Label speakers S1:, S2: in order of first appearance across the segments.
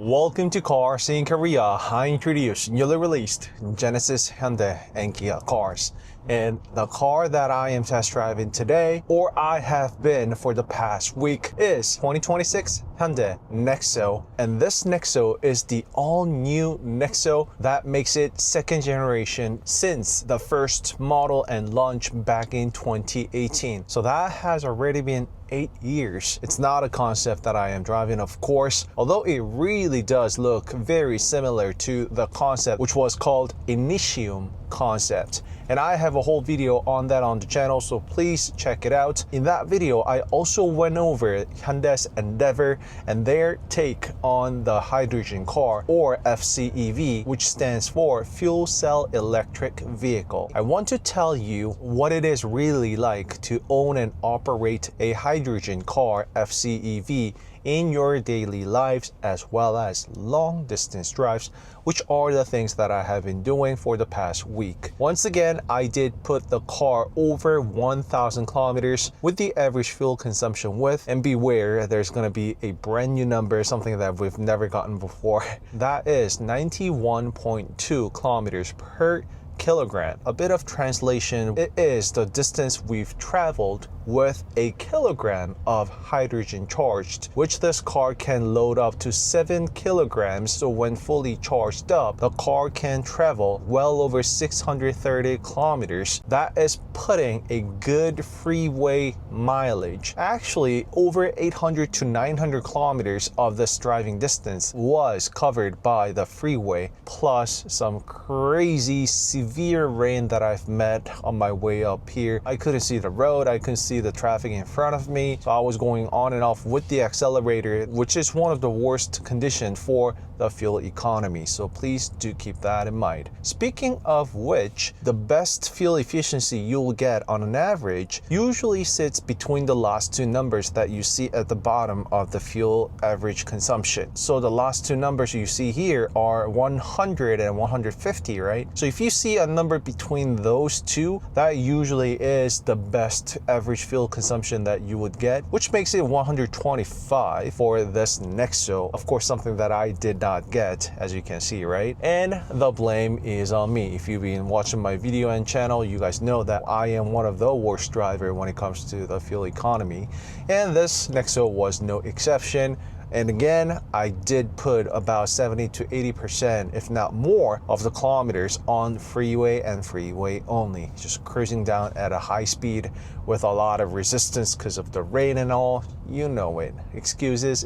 S1: Welcome to Cars in Korea. I introduce newly released Genesis, Hyundai, and Kia cars. And the car that I am test driving today, or I have been for the past week, is 2026 Hyundai Nexo. And this Nexo is the all-new Nexo that makes it second generation since the first model and launch back in 2018. So that has already been 8 years. It's not a concept that I am driving, of course, although it really does look very similar to the concept which was called Initium concept. And I have a whole video on that on the channel, so please check it out. In that video, I also went over Hyundai's endeavor and their take on the hydrogen car, or FCEV, which stands for Fuel Cell Electric Vehicle. I want to tell you what it is really like to own and operate a hydrogen car, FCEV, in your daily lives, as well as long distance drives, which are the things that I have been doing for the past week. Once again, I did put the car over 1,000 kilometers with the average fuel consumption with, and beware, there's gonna be a brand new number, something that we've never gotten before. That is 91.2 kilometers per kilogram. A bit of translation, it is the distance we've traveled with a kilogram of hydrogen charged, which this car can load up to 7 kilograms. So when fully charged up, the car can travel well over 630 kilometers. That is putting a good freeway mileage. Actually, over 800 to 900 kilometers of this driving distance was covered by the freeway, plus some crazy severe rain that I've met on my way up here. I couldn't see the road, I couldn't see the traffic in front of me, so I was going on and off with the accelerator, which is one of the worst conditions for the fuel economy, so please do keep that in mind. Speaking of which, the best fuel efficiency you'll get on an average usually sits between the last two numbers that you see at the bottom of the fuel average consumption. So the last two numbers you see here are 100 and 150, right? So if you see a number between those two, that usually is the best average fuel consumption that you would get, which makes it 125 for this Nexo. Of course, something that I did not get, as you can see, right? And the blame is on me. If you've been watching my video and channel, you guys know that I am one of the worst driver when it comes to the fuel economy, and this Nexo was no exception. And again, I did put about 70 to 80%, if not more, of the kilometers on freeway and freeway only, just cruising down at a high speed with a lot of resistance because of the rain and all. You know it. Excuses.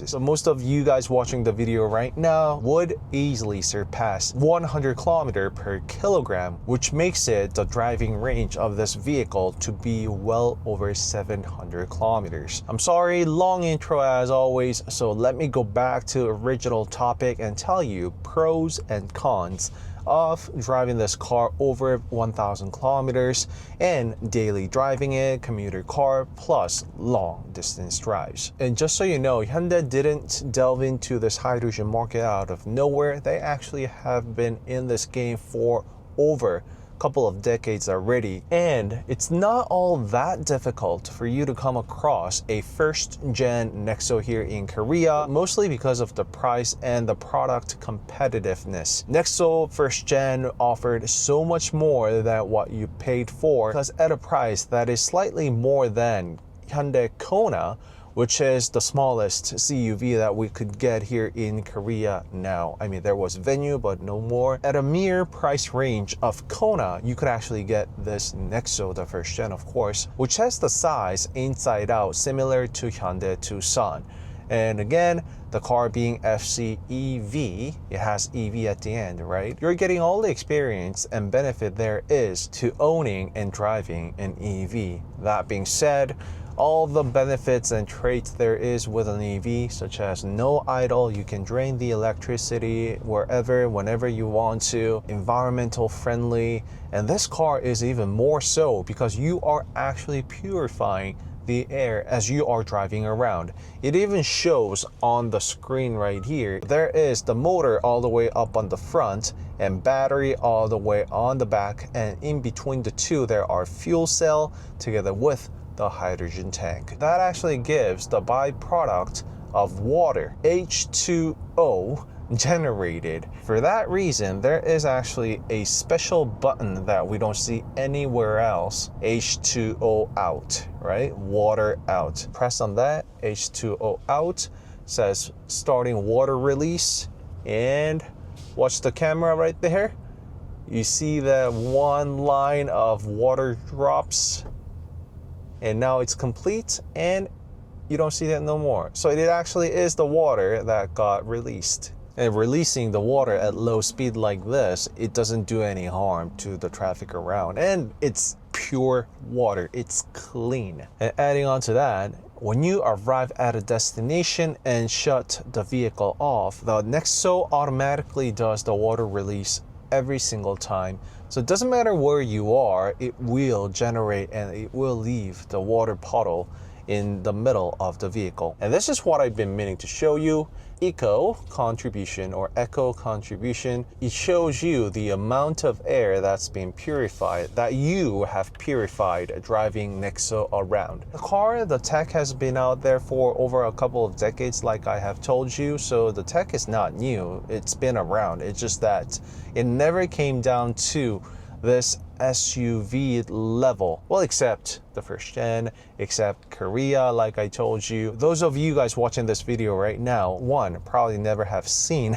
S1: So most of you guys watching the video right now would easily surpass 100 kilometers per kilogram, which makes it the driving range of this vehicle to be well over 700 kilometers. I'm sorry, long intro as always, so let me go back to original topic and tell you pros and cons of driving this car over 1,000 kilometers and daily driving it, commuter car, plus long distance drives. And just so you know, Hyundai didn't delve into this hydrogen market out of nowhere. They actually have been in this game for over couple of decades already, and it's not all that difficult for you to come across a first-gen Nexo here in Korea, mostly because of the price and the product competitiveness. Nexo first-gen offered so much more than what you paid for, because at a price that is slightly more than Hyundai Kona, which is the smallest CUV that we could get here in Korea now. I mean, there was Venue, but no more. At a mere price range of Kona, you could actually get this Nexo, the first gen, of course, which has the size inside out similar to Hyundai Tucson. And again, the car being FCEV, it has EV at the end, right? You're getting all the experience and benefit there is to owning and driving an EV. That being said, all the benefits and traits there is with an EV, such as no idle, you can drain the electricity wherever, whenever you want to, environmental friendly, and this car is even more so because you are actually purifying the air as you are driving around. It even shows on the screen right here. There is the motor all the way up on the front and battery all the way on the back, and in between the two there are fuel cell together with the hydrogen tank. That actually gives the byproduct of water, H2O, generated. For that reason, there is actually a special button that we don't see anywhere else, H2O out, right? Water out. Press on that, H2O out, says starting water release, and watch the camera right there. You see that one line of water drops, and now it's complete, and you don't see that no more. So it actually is the water that got released. And releasing the water at low speed like this, it doesn't do any harm to the traffic around. And it's pure water, it's clean. And adding on to that, when you arrive at a destination and shut the vehicle off, the Nexo automatically does the water release every single time. So it doesn't matter where you are, it will generate and it will leave the water puddle in the middle of the vehicle. And this is what I've been meaning to show you. Eco contribution or eco contribution, it shows you the amount of air that's been purified, that you have purified driving Nexo around. The car, the tech has been out there for over a couple of decades, like I have told you, so the tech is not new, it's been around. It's just that it never came down to this SUV level. Well, except the first gen, except Korea, like I told you. Those of you guys watching this video right now, one, probably never have seen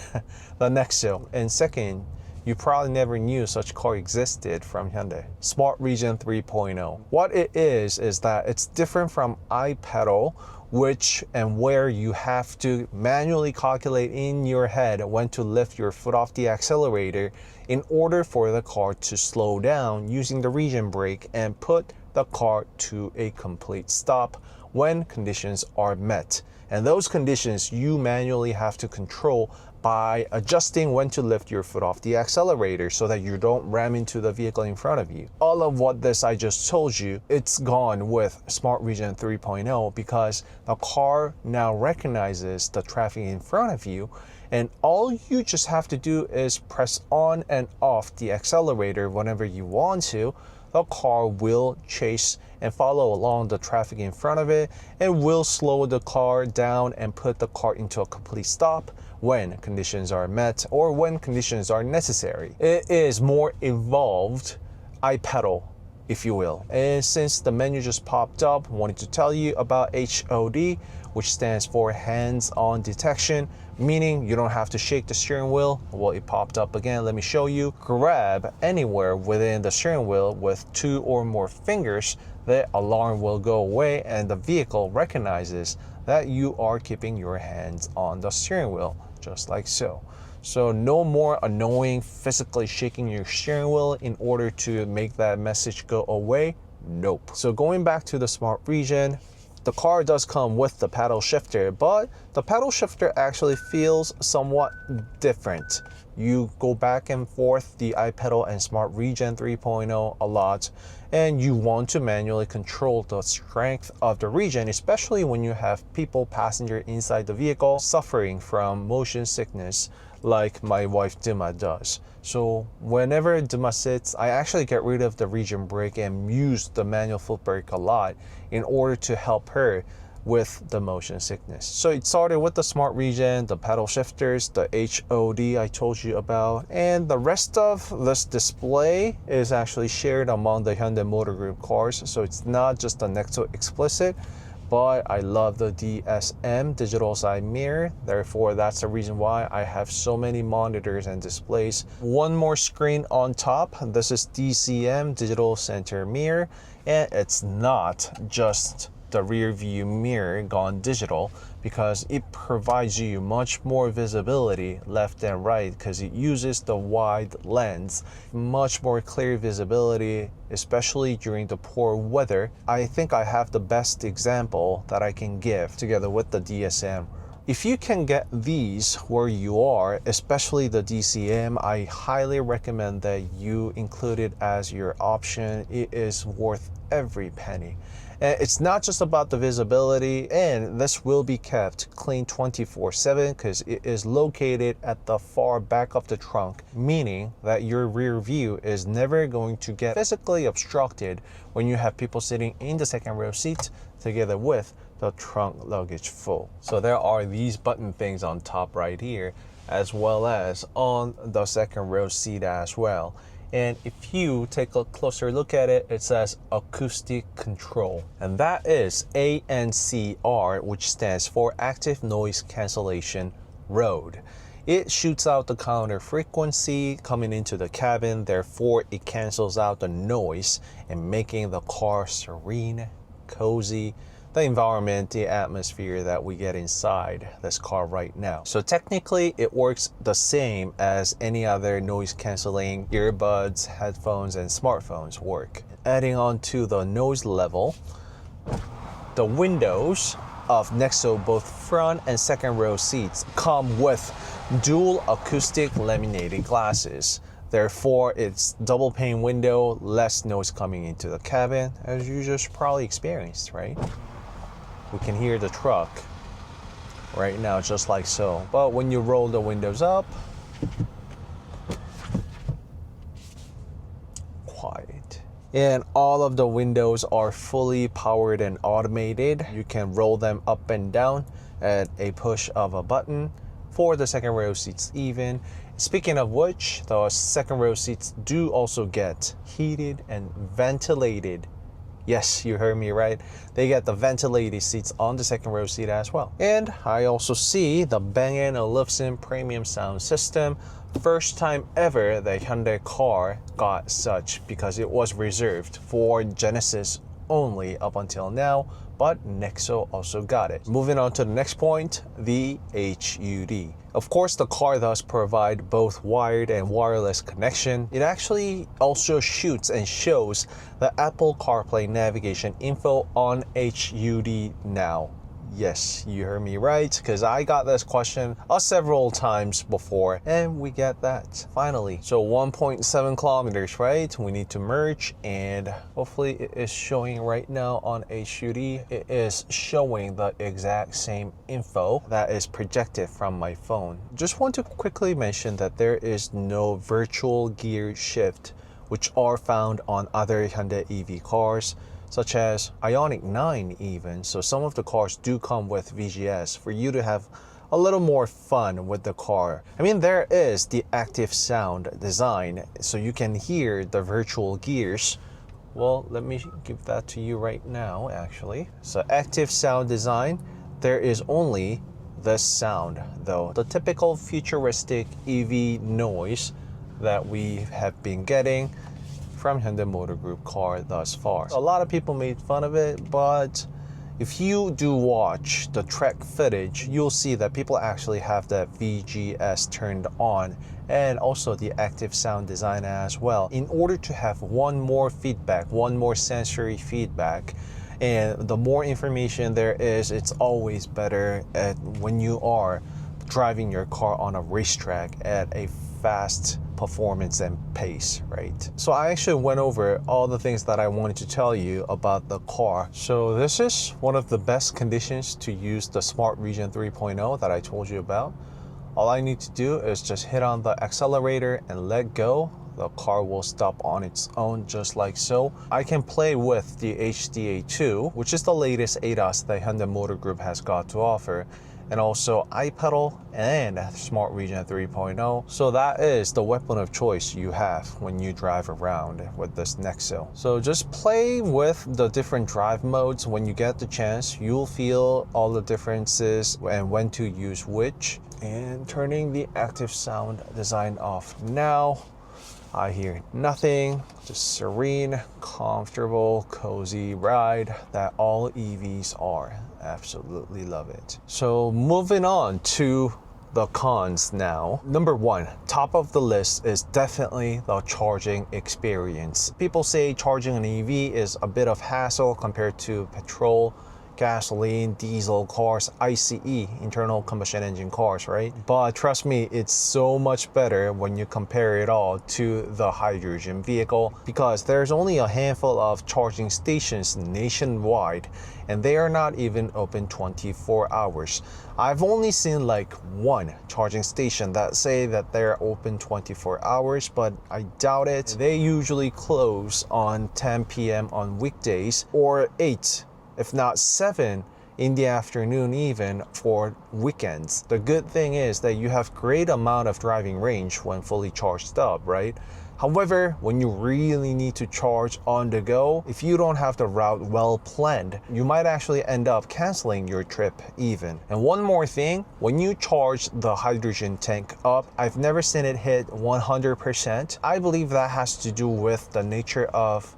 S1: the Nexo, and second, you probably never knew such car existed from Hyundai. Smart Region 3.0. What it is that it's different from iPedal, which and where you have to manually calculate in your head when to lift your foot off the accelerator in order for the car to slow down using the region brake and put the car to a complete stop when conditions are met. And those conditions you manually have to control by adjusting when to lift your foot off the accelerator so that you don't ram into the vehicle in front of you. All of what this I just told you, it's gone with Smart Region 3.0 because the car now recognizes the traffic in front of you, and all you just have to do is press on and off the accelerator whenever you want to. The car will chase and follow along the traffic in front of it and will slow the car down and put the car into a complete stop when conditions are met or when conditions are necessary. It is more evolved iPedal, if you will. And since the menu just popped up, I wanted to tell you about HOD, which stands for hands-on detection, meaning you don't have to shake the steering wheel. Well, it popped up again. Let me show you. Grab anywhere within the steering wheel with 2 or more fingers, the alarm will go away and the vehicle recognizes that you are keeping your hands on the steering wheel, just like so. So no more annoying physically shaking your steering wheel in order to make that message go away. Nope. So going back to the Smart Region, the car does come with the paddle shifter, but the paddle shifter actually feels somewhat different. You go back and forth the iPedal and Smart Region 3.0 a lot, and you want to manually control the strength of the region, especially when you have people, passenger inside the vehicle suffering from motion sickness like my wife Dima does. So whenever Dima sits, I actually get rid of the region brake and use the manual foot brake a lot in order to help her with the motion sickness. So it started with the Smart Region, the paddle shifters, the HOD I told you about, and the rest of this display is actually shared among the Hyundai Motor Group cars. So it's not just the Nexo explicit, but I love the DSM, digital side mirror. Therefore, that's the reason why I have so many monitors and displays. One more screen on top. This is DCM, digital center mirror, and it's not just the rear view mirror gone digital, because it provides you much more visibility left and right because it uses the wide lens, much more clear visibility, especially during the poor weather. I think I have the best example that I can give together with the DSM. If you can get these where you are, especially the DCM, I highly recommend that you include it as your option. It is worth every penny. And it's not just about the visibility, and this will be kept clean 24/7 because it is located at the far back of the trunk, meaning that your rear view is never going to get physically obstructed when you have people sitting in the second row seats together with the trunk luggage full. So there are these button things on top right here, as well as on the second row seat as well. And if you take a closer look at it, it says acoustic control. And that is ANCR, which stands for Active Noise Cancellation Rode. It shoots out the counter frequency coming into the cabin, therefore it cancels out the noise and making the car serene, cozy, the environment, the atmosphere that we get inside this car right now. So technically it works the same as any other noise canceling earbuds, headphones, and smartphones work. Adding on to the noise level, the windows of Nexo, both front and second row seats, come with dual acoustic laminated glasses. Therefore, it's double pane window, less noise coming into the cabin, as you just probably experienced, right? We can hear the truck right now, just like so. But when you roll the windows up, quiet. And all of the windows are fully powered and automated. You can roll them up and down at a push of a button. For the second row seats even. Speaking of which, the second row seats do also get heated and ventilated. Yes, you heard me right. They get the ventilated seats on the second row seat as well. And I also see the Bang & Olufsen premium sound system. First time ever the Hyundai car got such, because it was reserved for Genesis only up until now, but Nexo also got it. Moving on to the next point, the HUD. Of course, the car does provide both wired and wireless connection. It actually also shoots and shows the Apple CarPlay navigation info on HUD now. Yes, you heard me right, because I got this question several times before, and we get that finally. So 1.7 kilometers, right? We need to merge, and hopefully it is showing right now on HUD. It is showing the exact same info that is projected from my phone. Just want to quickly mention that there is no virtual gear shift, which are found on other Hyundai EV cars, such as Ioniq 9 even. So some of the cars do come with VGS for you to have a little more fun with the car. I mean, there is the active sound design, so you can hear the virtual gears. Well, let me give that to you right now, actually. So active sound design, there is only this sound though. The typical futuristic EV noise that we have been getting from Hyundai Motor Group car thus far. A lot of people made fun of it, but if you do watch the track footage, you'll see that people actually have that VGS turned on, and also the active sound design as well, in order to have one more feedback, one more sensory feedback. And the more information there is, it's always better when you are driving your car on a racetrack at a fast performance and pace, right? So I actually went over all the things that I wanted to tell you about the car. So this is one of the best conditions to use the Smart Region 3.0 that I told you about. All I need to do is just hit on the accelerator and let go. The car will stop on its own, just like so. I can play with the HDA2, which is the latest ADAS that Hyundai Motor Group has got to offer, and also iPedal and Smart Region 3.0. So that is the weapon of choice you have when you drive around with this Nexo. So just play with the different drive modes. When you get the chance, you'll feel all the differences and when to use which. And turning the active sound design off now. I hear nothing, just serene, comfortable, cozy ride that all EVs are. Absolutely love it. So moving on to the cons now. Number one, top of the list is definitely the charging experience. People say charging an EV is a bit of hassle compared to petrol, gasoline, diesel cars, ICE, internal combustion engine cars, right? But trust me, it's so much better when you compare it all to the hydrogen vehicle, because there's only a handful of charging stations nationwide, and they are not even open 24 hours. I've only seen like one charging station that say that they're open 24 hours, but I doubt it. They usually close on 10 p.m. on weekdays or 8, if not 7 in the afternoon, even for weekends. The good thing is that you have great amount of driving range when fully charged up, right? However, when you really need to charge on the go, if you don't have the route well planned, you might actually end up canceling your trip even. And one more thing, when you charge the hydrogen tank up, I've never seen it hit 100%. I believe that has to do with the nature of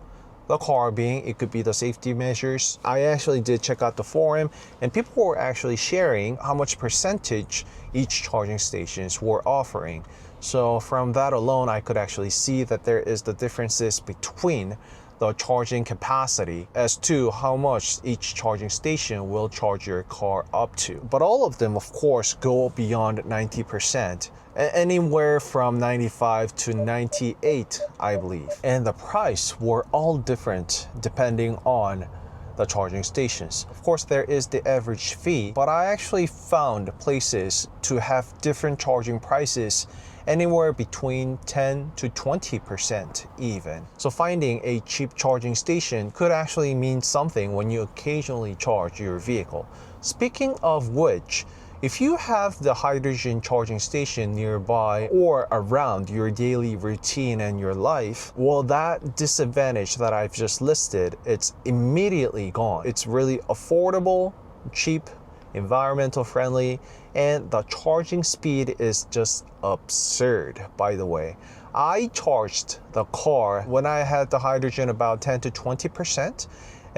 S1: the car being, it could be the safety measures. I actually did check out the forum and people were actually sharing how much percentage each charging stations were offering. So from that alone, I could actually see that there is the differences between the charging capacity as to how much each charging station will charge your car up to. But all of them, of course, go beyond 90%. Anywhere from 95 to 98, I believe. And the price were all different depending on the charging stations. Of course, there is the average fee, but I actually found places to have different charging prices anywhere between 10 to 20% even. So finding a cheap charging station could actually mean something when you occasionally charge your vehicle. Speaking of which, if you have the hydrogen charging station nearby or around your daily routine and your life, well, that disadvantage that I've just listed, it's immediately gone. It's really affordable, cheap, environmental friendly, and the charging speed is just absurd, by the way. I charged the car when I had the hydrogen about 10 to 20%.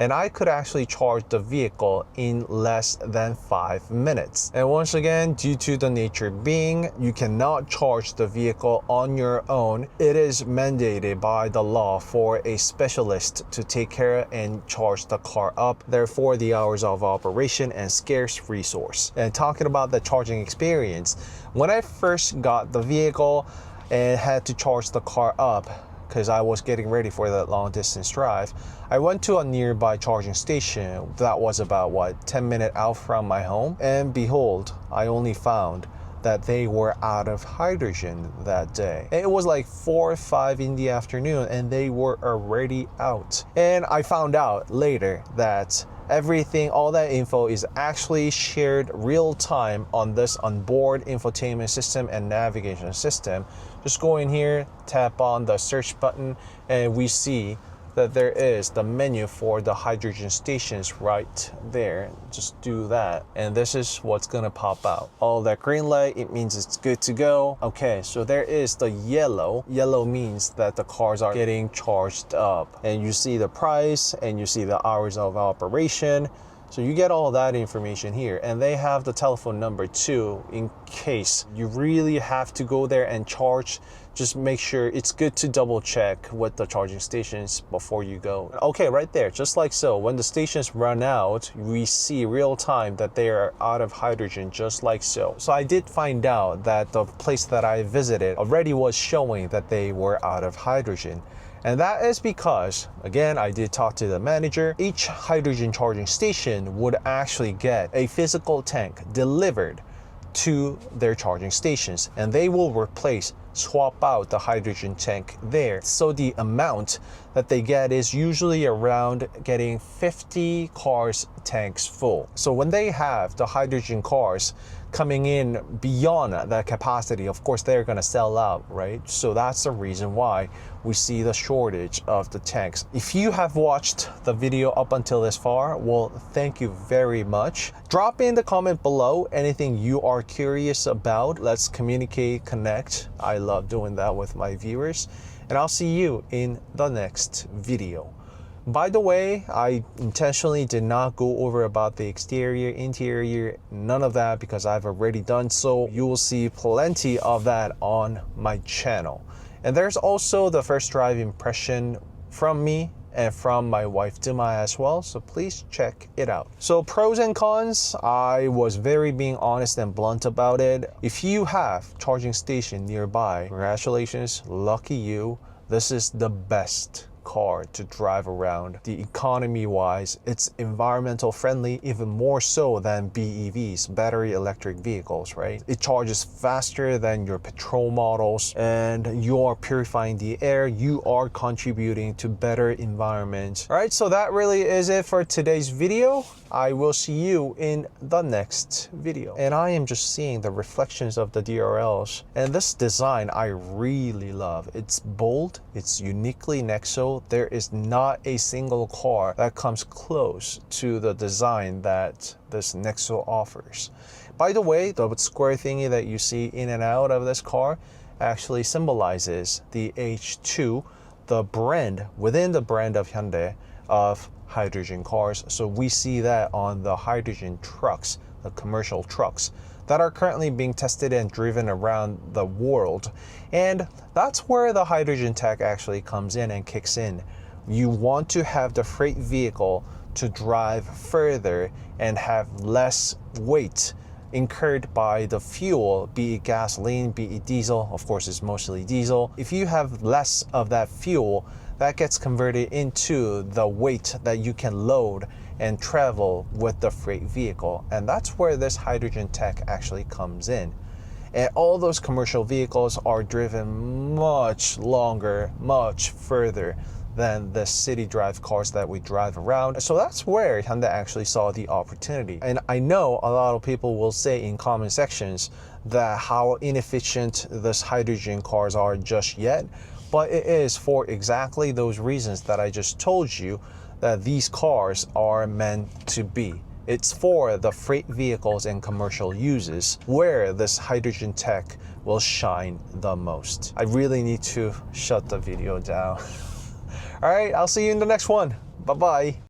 S1: And I could actually charge the vehicle in less than 5 minutes. And once again, due to the nature being, you cannot charge the vehicle on your own. It is mandated by the law for a specialist to take care and charge the car up. Therefore, the hours of operation and scarce resource. And talking about the charging experience, when I first got the vehicle and had to charge the car up, because I was getting ready for that long distance drive, I went to a nearby charging station that was about 10 minutes out from my home, and behold, I only found that they were out of hydrogen that day. It was like 4 or 5 in the afternoon and they were already out. And I found out later that everything, all that info is actually shared real time on this onboard infotainment system and navigation system. Just go in here, tap on the search button, and we see that there is the menu for the hydrogen stations right there. Just do that, and this is what's gonna pop out. All that green light, it means it's good to go. Okay, so there is the yellow. Yellow means that the cars are getting charged up, and you see the price and you see the hours of operation. So you get all that information here, and they have the telephone number too in case you really have to go there and charge. Just make sure it's good to double check with the charging stations before you go. Okay, right there, just like so. When the stations run out, we see real time that they are out of hydrogen, just like so. So I did find out that the place that I visited already was showing that they were out of hydrogen. And that is because, again, I did talk to the manager. Each hydrogen charging station would actually get a physical tank delivered to their charging stations, and they will swap out the hydrogen tank there. So the amount that they get is usually around getting 50 cars tanks full. So when they have the hydrogen cars coming in beyond that capacity, of course they're going to sell out, right? So that's the reason why we see the shortage of the tanks. If you have watched the video up until this far, well, thank you very much. Drop in the comment below anything you are curious about. Let's communicate, connect. I love doing that with my viewers, and I'll see you in the next video. By the way, I intentionally did not go over about the exterior, interior, none of that, because I've already done so. You will see plenty of that on my channel. And there's also the first drive impression from me and from my wife Dima as well, so please check it out. So pros and cons, I was very being honest and blunt about it. If you have charging station nearby, congratulations, lucky you. This is the best car to drive around. The economy wise, it's environmental friendly, even more so than BEVs, battery electric vehicles, right? It charges faster than your petrol models, and you are purifying the air. You are contributing to better environment. All right, so that really is it for today's video. I will see you in the next video. And I am just seeing the reflections of the DRLs. And this design I really love. It's bold, it's uniquely Nexo. There is not a single car that comes close to the design that this Nexo offers. By the way, the square thingy that you see in and out of this car actually symbolizes the H2, the brand within the brand of Hyundai of hydrogen cars. So we see that on the hydrogen trucks, the commercial trucks that are currently being tested and driven around the world. And that's where the hydrogen tech actually comes in and kicks in. You want to have the freight vehicle to drive further and have less weight incurred by the fuel, be it gasoline, be it diesel. Of course, it's mostly diesel. If you have less of that fuel, that gets converted into the weight that you can load and travel with the freight vehicle. And that's where this hydrogen tech actually comes in. And all those commercial vehicles are driven much longer, much further than the city drive cars that we drive around. So that's where Hyundai actually saw the opportunity. And I know a lot of people will say in comment sections that how inefficient this hydrogen cars are just yet, but it is for exactly those reasons that I just told you that these cars are meant to be. It's for the freight vehicles and commercial uses where this hydrogen tech will shine the most. I really need to shut the video down. All right, I'll see you in the next one. Bye-bye.